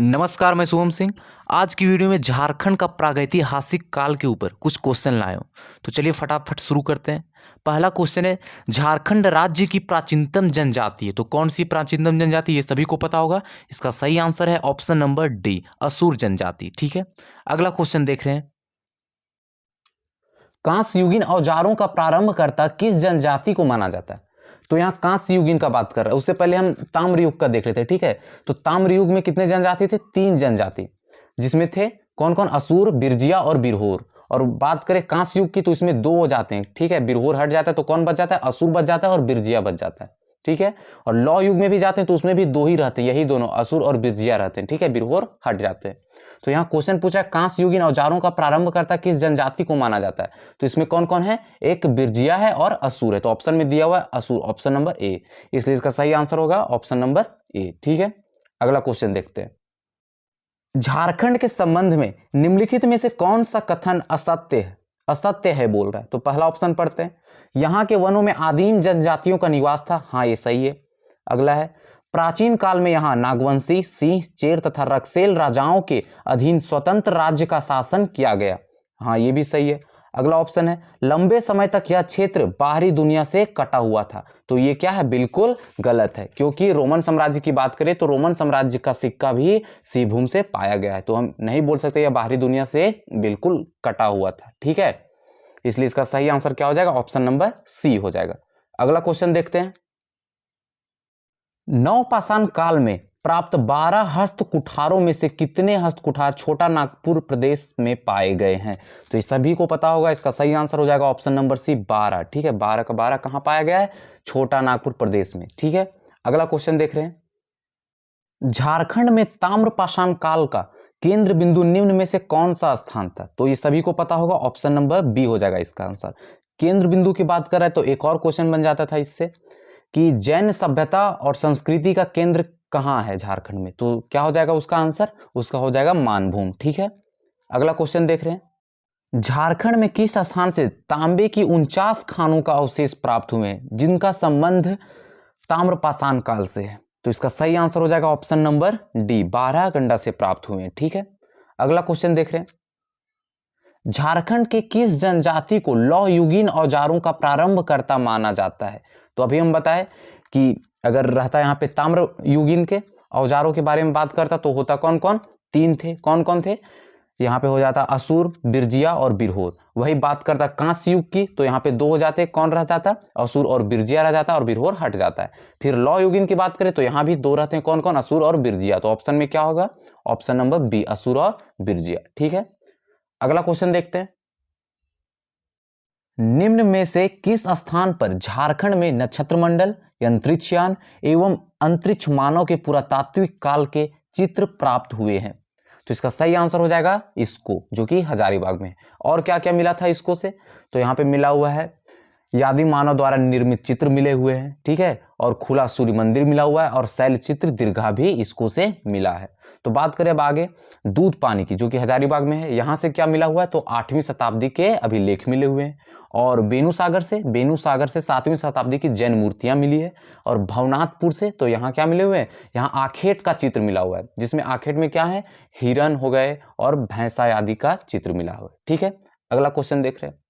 नमस्कार, मैं शुभम सिंह। आज की वीडियो में झारखंड का प्रागैतिहासिक काल के ऊपर कुछ क्वेश्चन लाए हूँ। तो चलिए फटाफट शुरू करते हैं। पहला क्वेश्चन है, झारखंड राज्य की प्राचीनतम जनजाति है तो कौन सी प्राचीनतम जनजाति, ये सभी को पता होगा। इसका सही आंसर है ऑप्शन नंबर डी, असुर जनजाति। ठीक है, अगला क्वेश्चन देख रहे हैं। कांस्य युगीन औजारों का प्रारंभकर्ता किस जनजाति को माना जाता है। तो यहाँ कांस्य युगीन का बात कर रहा है, उससे पहले हम ताम्र युग का देख रहे थे। ठीक है, तो ताम्र युग में कितने जनजाति थे? 3 जनजाति, जिसमें थे कौन कौन? असुर, बिरजिया और बिरहोर। और बात करें कांस्य युग की तो इसमें 2 हो जाते हैं। ठीक है, बिरहोर हट जाता है तो कौन बच जाता है? असुर बच जाता है और बिरजिया बच जाता है। ठीक है, और लौ युग में भी जाते हैं तो उसमें भी 2 ही रहते हैं, यही दोनों असुर और बिरजिया रहते हैं। ठीक है, बिरहोर हट जाते हैं। तो यहाँ क्वेश्चन पूछा है, कांस्य युगीन औजारों का प्रारंभकर्ता किस जनजाति को माना जाता है। तो इसमें कौन कौन है? एक बिरजिया है और असुर है। तो ऑप्शन में दिया हुआ है असुर, ऑप्शन नंबर ए, इसलिए इसका सही आंसर होगा ऑप्शन नंबर ए। ठीक है, अगला क्वेश्चन देखते हैं। झारखंड के संबंध में निम्नलिखित में से कौन सा कथन असत्य है? असत्य है बोल रहा है। तो पहला ऑप्शन पढ़ते हैं, यहां के वनों में आदिम जनजातियों का निवास था। हाँ, ये सही है। अगला है, प्राचीन काल में यहां नागवंशी, सिंह, चेर तथा रक्सेल राजाओं के अधीन स्वतंत्र राज्य का शासन किया गया। हाँ, ये भी सही है। अगला ऑप्शन है, लंबे समय तक यह क्षेत्र बाहरी दुनिया से कटा हुआ था। तो ये क्या है? बिल्कुल गलत है, क्योंकि रोमन साम्राज्य की बात करें तो रोमन साम्राज्य का सिक्का भी सिंहभूम से पाया गया है, तो हम नहीं बोल सकते यह बाहरी दुनिया से बिल्कुल कटा हुआ था। ठीक है, इसलिए इसका सही आंसर क्या हो जाएगा? ऑप्शन नंबर सी हो जाएगा। अगला क्वेश्चन देखते हैं। नवपाषाण काल में प्राप्त 12 हस्त कुठारों में से कितने हस्त कुठार छोटा नागपुर प्रदेश में पाए गए हैं? तो ये सभी को पता होगा, इसका सही आंसर हो जाएगा ऑप्शन नंबर सी, 12। ठीक है, 12 का 12 कहां पाया गया है? छोटा नागपुर प्रदेश में। ठीक है, अगला क्वेश्चन देख रहे हैं। झारखंड में ताम्रपाषाण काल का केंद्र बिंदु निम्न में से कौन सा स्थान था? तो ये सभी को पता होगा, ऑप्शन नंबर बी हो जाएगा इसका आंसर। केंद्र बिंदु की बात कर रहा है तो एक और क्वेश्चन बन जाता था इससे कि जैन सभ्यता और संस्कृति का केंद्र कहां है झारखंड में। तो क्या हो जाएगा उसका आंसर? उसका हो जाएगा मानभूम। ठीक है, अगला क्वेश्चन देख रहे हैं। झारखंड में किस स्थान से तांबे की 49 खानों का अवशेष प्राप्त हुए हैं जिनका संबंध ताम्रपाषाण काल से है? तो इसका सही आंसर हो जाएगा ऑप्शन नंबर डी, 12 गंडा से प्राप्त हुए हैं। ठीक है, अगला क्वेश्चन देख रहे हैं। झारखंड के किस जनजाति को लौह युगीन औजारों का प्रारंभकर्ता माना जाता है? तो अभी हम बताएं कि अगर रहता यहाँ पे ताम्र युगीन के औजारों के बारे में बात करता तो होता कौन कौन? 3 थे। कौन कौन थे? यहाँ पे हो जाता असुर, बिरजिया और बिरहोर। वही बात करता कांस्य युग की तो यहाँ पे 2 हो जाते। कौन रह जाता? असुर और बिरजिया रह जाता और बिरहोर हट जाता है। फिर लौह युगीन की बात करें तो यहाँ भी 2 रहते हैं। कौन कौन? असुर और बिरजिया। तो ऑप्शन में क्या होगा? ऑप्शन नंबर बी, असुर और बिरजिया। ठीक है, अगला क्वेश्चन देखते हैं। निम्न में से किस स्थान पर झारखंड में नक्षत्र मंडल, अंतरिक्षयान एवं अंतरिक्ष मानव के पुरातात्विक काल के चित्र प्राप्त हुए हैं? तो इसका सही आंसर हो जाएगा इसको, जो कि हजारीबाग में है। और क्या क्या मिला था इसको से? तो यहाँ पे मिला हुआ है यादी मानव द्वारा निर्मित चित्र मिले हुए हैं। ठीक है, और खुला सूर्य मंदिर मिला हुआ है और शैल चित्र दीर्घा भी इसको से मिला है। तो बात करें अब आगे दूध पानी की, जो कि हजारीबाग में है, यहाँ से क्या मिला हुआ है? तो 8वीं शताब्दी के अभिलेख मिले हुए हैं। और बेनूसागर से 7वीं शताब्दी की जैन मूर्तियां मिली है। और भवनाथपुर से तो यहाँ क्या मिले हुए हैं? यहाँ आखेट का चित्र मिला हुआ है, जिसमें आखेट में क्या है? हिरन हो गए और भैंसा आदि का चित्र मिला हुआ है। ठीक है, अगला क्वेश्चन देख रहे हैं।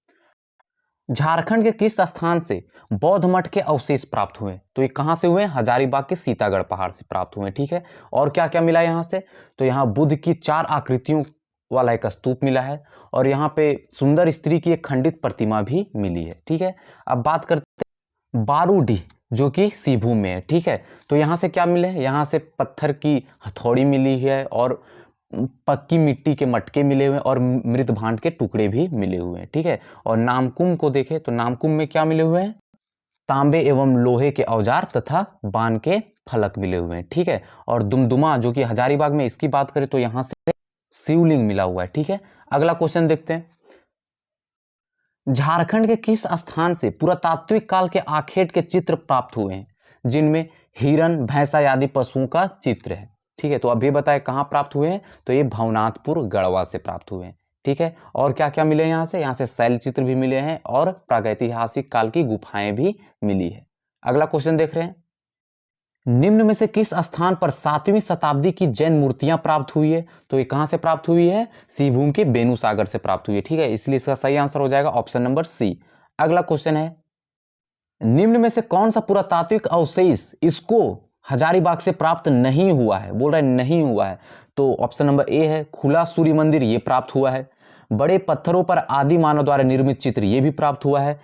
झारखंड के किस स्थान से बौद्ध मठ के अवशेष प्राप्त हुए? तो ये कहां से हुए? हजारीबाग के सीतागढ़ पहाड़ से प्राप्त हुए। ठीक है, और क्या क्या मिला यहां से? तो यहाँ बुद्ध की 4 आकृतियों वाला एक स्तूप मिला है और यहाँ पे सुंदर स्त्री की एक खंडित प्रतिमा भी मिली है। ठीक है, अब बात करते हैं बारूडीह, जो कि सिंहभूम में है। ठीक है, तो यहाँ से क्या मिले? यहाँ से पत्थर की हथौड़ी मिली है और पक्की मिट्टी के मटके मिले हुए हैं और मृत भांड के टुकड़े भी मिले हुए हैं। ठीक है, और नामकुम को देखें तो नामकुम में क्या मिले हुए हैं? तांबे एवं लोहे के औजार तथा बाण के फलक मिले हुए हैं। ठीक है, और दुमदुमा, जो कि हजारीबाग में, इसकी बात करें तो यहां से शिवलिंग मिला हुआ है। ठीक है, अगला क्वेश्चन देखते हैं। झारखंड के किस स्थान से पुरातात्विक काल के आखेट के चित्र प्राप्त हुए हैं जिनमें हिरन, भैंसा आदि पशुओं का चित्र है? ठीक है, तो अभी बताए कहां प्राप्त हुए हैं? तो ये भवनाथपुर गढ़वा से प्राप्त हुए हैं। ठीक है, और क्या क्या मिले यहाँ से शैल चित्र भी मिले हैं और प्रागैतिहासिक काल की गुफाएं भी मिली है। अगला क्वेश्चन देख रहे हैं। निम्न में से किस स्थान पर 7वीं शताब्दी की जैन मूर्तियां प्राप्त हुई है? तो ये कहां से प्राप्त हुई है? सिंहभूम के बेनू सागर से प्राप्त हुई है। ठीक है, इसलिए इसका सही आंसर हो जाएगा ऑप्शन नंबर सी। अगला क्वेश्चन है, निम्न में से कौन सा पुरातात्विक अवशेष इसको हजारीबाग से प्राप्त नहीं हुआ है? बोल रहा है नहीं हुआ है, तो ऑप्शन नंबर ए है खुला सूर्य मंदिर, ये प्राप्त हुआ है। बड़े पत्थरों पर आदि मानव द्वारा निर्मित चित्र, ये भी प्राप्त हुआ है।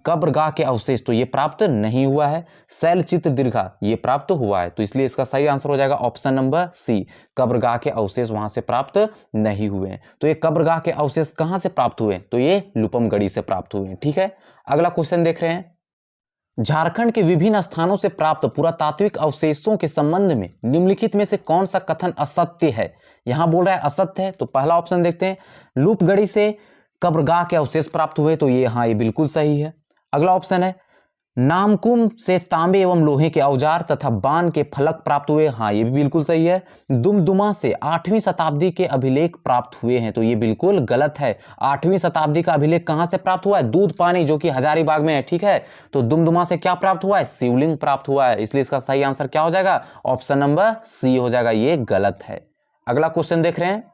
कब्रगाह के अवशेष, तो ये प्राप्त नहीं हुआ है। शैल चित्र दीर्घा, ये प्राप्त हुआ है। तो इसलिए इसका सही आंसर हो जाएगा ऑप्शन नंबर सी, कब्रगाह के अवशेष वहां से प्राप्त नहीं हुए हैं। तो ये कब्रगाह के अवशेष कहां से प्राप्त हुए? तो ये लुपमगढ़ी से प्राप्त हुए हैं। ठीक है, अगला क्वेश्चन देख रहे हैं, झारखंड के विभिन्न स्थानों से प्राप्त पुरातात्विक अवशेषों के संबंध में निम्नलिखित में से कौन सा कथन असत्य है? यहां बोल रहा है असत्य है, तो पहला ऑप्शन देखते हैं, लूपगढ़ी से कब्रगाह के अवशेष प्राप्त हुए, तो ये बिल्कुल सही है। अगला ऑप्शन है, नामकुम से तांबे एवं लोहे के औजार तथा बाण के फलक प्राप्त हुए, ये भी बिल्कुल सही है। दुमदुमा से 8वीं शताब्दी के अभिलेख प्राप्त हुए हैं, तो ये बिल्कुल गलत है। 8वीं शताब्दी का अभिलेख कहां से प्राप्त हुआ है? दूध पानी, जो कि हजारीबाग में है। ठीक है, तो दुमदुमा से क्या प्राप्त हुआ है? शिवलिंग प्राप्त हुआ है। इसलिए इसका सही आंसर क्या हो जाएगा? ऑप्शन नंबर सी हो जाएगा, ये गलत है। अगला क्वेश्चन देख रहे हैं,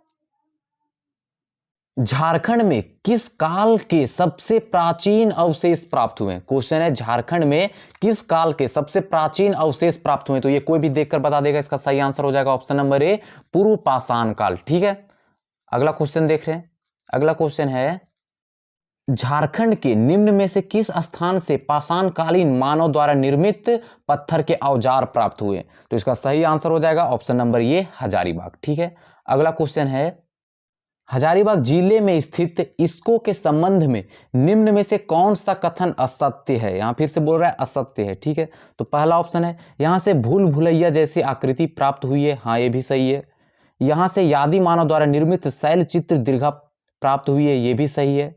झारखंड में किस काल के सबसे प्राचीन अवशेष प्राप्त हुए? क्वेश्चन है, झारखंड में किस काल के सबसे प्राचीन अवशेष प्राप्त हुए? तो ये कोई भी देखकर बता देगा, इसका सही आंसर हो जाएगा ऑप्शन नंबर ए, पूर्व पाषाण काल। ठीक है, अगला क्वेश्चन देख रहे हैं। अगला क्वेश्चन है, झारखंड के निम्न में से किस स्थान से पाषाणकालीन मानव द्वारा निर्मित पत्थर के औजार प्राप्त हुए? तो इसका सही आंसर हो जाएगा ऑप्शन नंबर ए, हजारीबाग। ठीक है, अगला क्वेश्चन है, हजारीबाग जिले में स्थित इसको के संबंध में निम्न में से कौन सा कथन असत्य है? यहां फिर से बोल रहा है असत्य है। ठीक है, तो पहला ऑप्शन है, यहां से भूल भुलैया जैसी आकृति प्राप्त हुई है, ये भी सही है। यहां से यादी मानव द्वारा निर्मित शैल चित्र दीर्घा प्राप्त हुई है, ये भी सही है।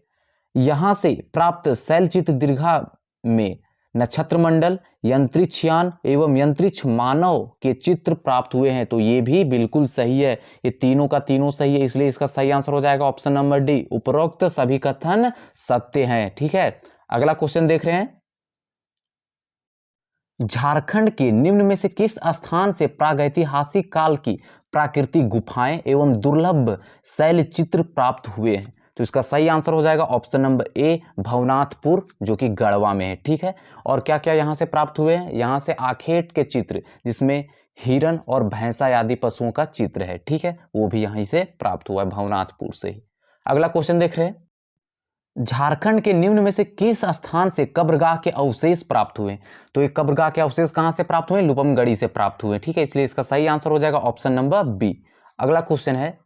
यहां से प्राप्त शैल चित्र दीर्घा में नक्षत्र मंडल, यंत्रिक्षयान एवं यंत्रिक्ष मानव के चित्र प्राप्त हुए हैं, तो ये भी बिल्कुल सही है। ये तीनों का तीनों सही है, इसलिए इसका सही आंसर हो जाएगा ऑप्शन नंबर डी, उपरोक्त सभी कथन सत्य हैं। ठीक है, अगला क्वेश्चन देख रहे हैं, झारखंड के निम्न में से किस स्थान से प्रागैतिहासिक काल की प्राकृतिक गुफाएं एवं दुर्लभ शैल चित्र प्राप्त हुए हैं? तो इसका सही आंसर हो जाएगा ऑप्शन नंबर ए, भवनाथपुर, जो कि गढ़वा में है। ठीक है, और क्या क्या यहां से प्राप्त हुए हैं? यहां से आखेट के चित्र, जिसमें हिरन और भैंसा आदि पशुओं का चित्र है। ठीक है, वो भी यहीं से प्राप्त हुआ है, भवनाथपुर से ही। अगला क्वेश्चन देख रहे हैं, झारखंड के निम्न में से किस स्थान से कब्रगाह के अवशेष प्राप्त हुए? तो ये कब्रगाह के अवशेष कहां से प्राप्त हुए? लुपमगढ़ी से प्राप्त हुए। ठीक है, इसलिए इसका सही आंसर हो जाएगा ऑप्शन नंबर बी। अगला क्वेश्चन है,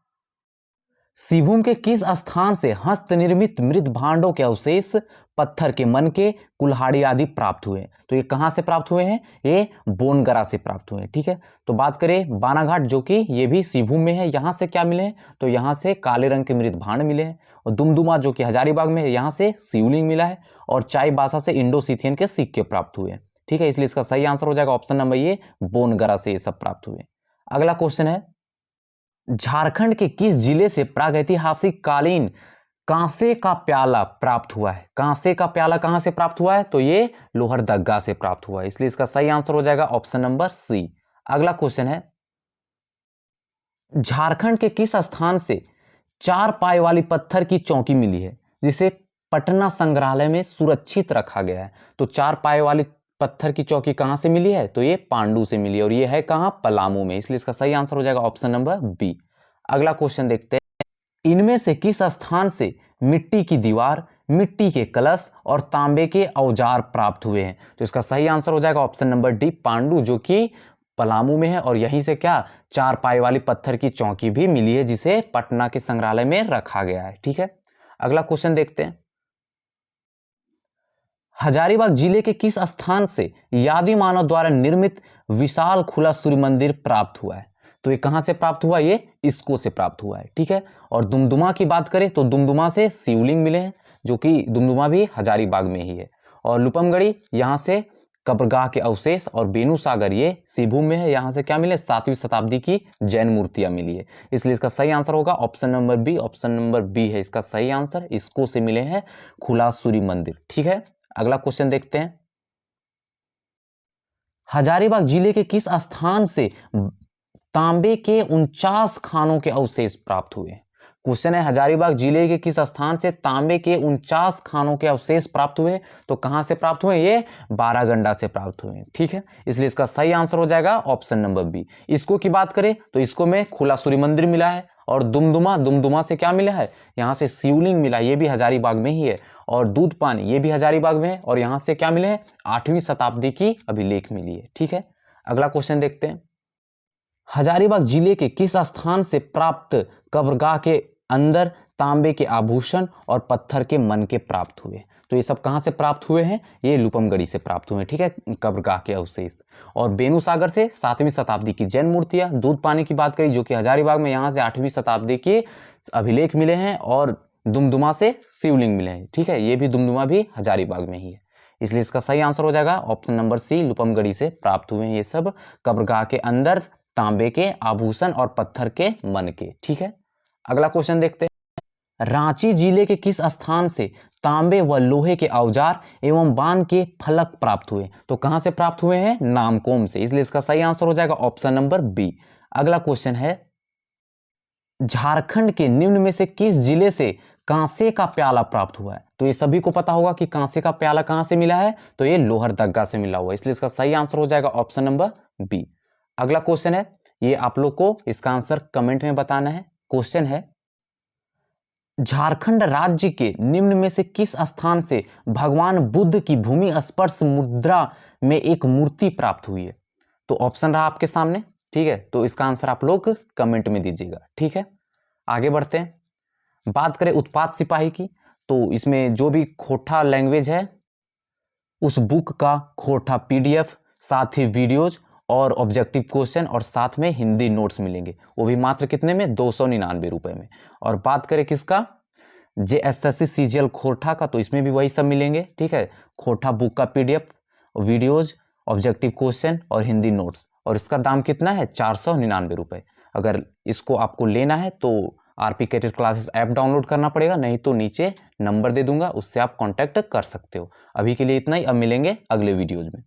सिंहभूम के किस स्थान से हस्तनिर्मित मृत भांडों के अवशेष, पत्थर के मनके, कुल्हाड़ी आदि प्राप्त हुए? तो ये कहां से प्राप्त हुए हैं? ये बोनगरा से प्राप्त हुए हैं। ठीक है, तो बात करें बानाघाट, जो कि ये भी सिंहभूम में है, यहां से क्या मिले हैं? तो यहां से काले रंग के मृत भांड मिले हैं। और दुमदुमा, जो कि हजारीबाग में है, यहां से शिवलिंग मिला है। और चाईबासा से इंडो-सिथियन के सिक्के प्राप्त हुए हैं। ठीक है, इसलिए इसका सही आंसर हो जाएगा ऑप्शन नंबर ये, बोनगरा से ये सब प्राप्त हुए। अगला क्वेश्चन है, झारखंड के किस जिले से प्रागैतिहासिक कालीन कांसे का प्याला प्राप्त हुआ है? कांसे का प्याला कहां से प्राप्त हुआ है? तो ये लोहरदग्गा से प्राप्त हुआ है, इसलिए इसका सही आंसर हो जाएगा ऑप्शन नंबर सी। अगला क्वेश्चन है, झारखंड के किस स्थान से 4 पाए वाली पत्थर की चौकी मिली है, जिसे पटना संग्रहालय में सुरक्षित रखा गया है? तो 4 पाए वाली पत्थर की चौकी कहां से मिली है? तो ये पांडु से मिली है, और ये है कहां? पलामू में, इसलिए इसका सही आंसर हो जाएगा ऑप्शन नंबर बी। अगला क्वेश्चन देखते हैं, इनमें से किस स्थान से मिट्टी की दीवार, मिट्टी के कलश और तांबे के औजार प्राप्त हुए हैं? तो इसका सही आंसर हो जाएगा ऑप्शन नंबर डी, पांडु, जो कि पलामू में है। और यहीं से क्या, 4 पाए वाली पत्थर की चौकी भी मिली है, जिसे पटना के संग्रहालय में रखा गया है। ठीक है, अगला क्वेश्चन देखते हैं, हजारीबाग जिले के किस स्थान से यादी मानव द्वारा निर्मित विशाल खुला सूर्य मंदिर प्राप्त हुआ है? तो ये कहां से प्राप्त हुआ? ये इसको से प्राप्त हुआ है। ठीक है, और दुमदुमा की बात करें तो दुमदुमा से शिवलिंग मिले हैं, जो कि दुमदुमा भी हजारीबाग में ही है। और लुपमगढ़ी, यहां से कब्रगाह के अवशेष, और बेनू सागर ये सिंहभूम में है, यहां से क्या मिले? 7वीं शताब्दी की जैन मूर्तियां मिली है, इसलिए इसका सही आंसर होगा option number B. Option number B है इसका सही आंसर, इसको से मिले हैं खुला सूर्य मंदिर। ठीक है, अगला क्वेश्चन देखते हैं, हजारीबाग जिले के किस स्थान से तांबे के 49 खानों के अवशेष प्राप्त हुए? क्वेश्चन है हजारीबाग जिले के किस स्थान से तांबे के 49 खानों के अवशेष प्राप्त हुए? तो कहां से प्राप्त हुए? ये बारागंडा से प्राप्त हुए। ठीक है, इसलिए इसका सही आंसर हो जाएगा ऑप्शन नंबर बी। इसको की बात करें तो इसको में खुला सूर्य मंदिर मिला है, और दुमदुमा से क्या मिला है? यहाँ से शिवलिंग मिला, ये भी हजारीबाग में ही है। और दूध पानी, ये भी हजारीबाग में है। और यहाँ से क्या मिले हैं? 8वीं शताब्दी की अभिलेख मिली है। ठीक है, अगला क्वेश्चन देखते हैं। हजारीबाग जिले के किस स्थान से प्राप्त कब्रगाह के अंदर तांबे के आभूषण और पत्थर के मन के प्राप्त हुए? तो ये सब कहां से प्राप्त हुए हैं? ये लुपमगढ़ी से प्राप्त हुए हैं। ठीक है, कब्रगाह के अवशेष। और बेनुसागर से 7वीं शताब्दी की जैन मूर्तियां। दूध पानी की बात करें जो कि हजारीबाग में, यहां से 8वीं शताब्दी के अभिलेख मिले हैं। और दुमदुमा से शिवलिंग मिले हैं। ठीक है, ये भी दुमदुमा भी हजारीबाग में ही है, इसलिए इसका सही आंसर हो जाएगा ऑप्शन नंबर सी, लुपमगढ़ी से प्राप्त हुए हैं ये सब कब्रगाह के अंदर तांबे के आभूषण और पत्थर के मन के। ठीक है, अगला क्वेश्चन देखते हैं। रांची जिले के किस स्थान से तांबे व लोहे के औजार एवं बाण के फलक प्राप्त हुए? तो कहां से प्राप्त हुए हैं? नामकोम से, इसलिए इसका सही आंसर हो जाएगा ऑप्शन नंबर बी। अगला क्वेश्चन है, झारखंड के निम्न में से किस जिले से कांसे का प्याला प्राप्त हुआ है? तो ये सभी को पता होगा कि कांसे का प्याला कहां से मिला है, तो ये लोहरदगा से मिला हुआ है, इसलिए इसका सही आंसर हो जाएगा ऑप्शन नंबर बी। अगला क्वेश्चन है, ये आप लोग को इसका आंसर कमेंट में बताना है। क्वेश्चन है, झारखंड राज्य के निम्न में से किस स्थान से भगवान बुद्ध की भूमि स्पर्श मुद्रा में एक मूर्ति प्राप्त हुई है? तो ऑप्शन रहा आपके सामने। ठीक है, तो इसका आंसर आप लोग कमेंट में दीजिएगा। ठीक है, आगे बढ़ते हैं। बात करें उत्पाद सिपाही की, तो इसमें जो भी खोटा लैंग्वेज है उस बुक का खोटा पीडीएफ, साथ ही वीडियोज और ऑब्जेक्टिव क्वेश्चन और साथ में हिंदी नोट्स मिलेंगे, वो भी मात्र कितने में? 299 रुपए में। और बात करें किसका? JSSC CGL खोटा का, तो इसमें भी वही सब मिलेंगे। ठीक है, खोटा बुक का पीडीएफ, वीडियोज, ऑब्जेक्टिव क्वेश्चन और हिंदी नोट्स, और इसका दाम कितना है? 499 रुपए। अगर इसको आपको लेना है तो RP cadet classes app download करना पड़ेगा, नहीं तो नीचे नंबर दे दूंगा, उससे आप कांटेक्ट कर सकते हो। अभी के लिए इतना ही, अब मिलेंगे अगले वीडियोज में।